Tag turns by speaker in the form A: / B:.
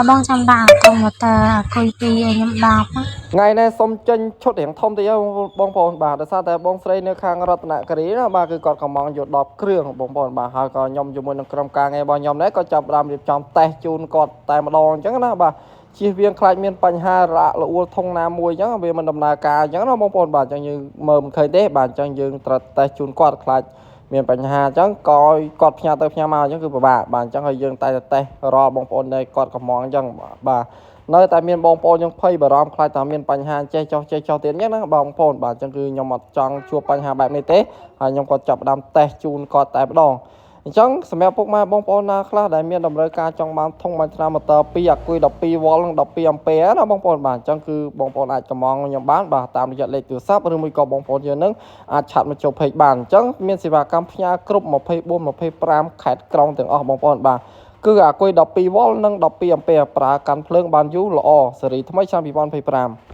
A: បងចាំដាក់កុំតើអគុយពីខ្ញុំ10
B: ថ្ងៃនេះសុំចេញឈុតរៀងធំតិចបងប្អូនបាទដោយសារតែបងស្រីនៅខាងរតនគិរីណាបាទគឺគាត់កំងយក10គ្រឿងបងប្អូនបាទហើយក៏ខ្ញុំជាមួយនឹងក្រុមការងាររបស់ខ្ញុំដែរក៏ចាប់ផ្ដើមរៀបចំតេស្តជូនគាត់តែម្ដងអញ្ចឹងណាបាទជៀសវាងខ្លាចមានបញ្ហារអាក់រអួលធំណាមួយអញ្ចឹងវាមិនដំណើរការអញ្ចឹងណាបងប្អូនបាទអញ្ចឹងយើងមើលមិនឃើញទេបាទអញ្ចឹងយើងត្រូវតេស្តជូនគាត់ខ្លាចមានបញ្ហាអញ្ចឹងក៏គាត់ផ្ញើទៅផ្ញើមកអញ្ចឹងគឺពិបាកបាទអញ្ចឹងហើយយើងតែតេស្តរាល់បងប្អូនដែលគាត់កំងអញ្ចឹងបាទនៅតែមានបងប្អូនយើងភ័យបារម្ភខ្លាចថាមានបញ្ហាចេះចោះទៀតអញ្ចឹងណាបងប្អូនបាទអញ្ចឹងគឺខ្ញុំអត់ចង់ជួបបញ្ហាបែបនេះទេហើយខ្ញុំក៏ចាប់ផ្ដើមតេស្តជូនគាត់តែម្ដងអញ្ចឹងសម្រាប់ពុកម៉ែបងប្អូនណាខ្លះដែលមានតម្រូវការចង់បានធុងបាញ់ថ្នាំម៉ូទ័រ2អាគុយ12វ៉ុលនិង12អាំពែណាបងប្អូនបាទអញ្ចឹងគឺបងប្អូនអាចកម្មងខ្ញុំបានបាទតាមរយៈលេខទូរស័ព្ទឬមួយក៏បងប្អូនយើងនឹងអាចឆាត់មកចូល page បានអញ្ចឹងមានសេវាកម្មផ្ញើគ្រប់24 25ខេត្តក្រុងទាំងអស់បងប្អូនបាទគឺអាគុយ12វ៉ុលនិង12អាំពែប្រើកាន់ភ្លើងបានយូរល្អស៊េរីថ្មីឆ្នាំ2025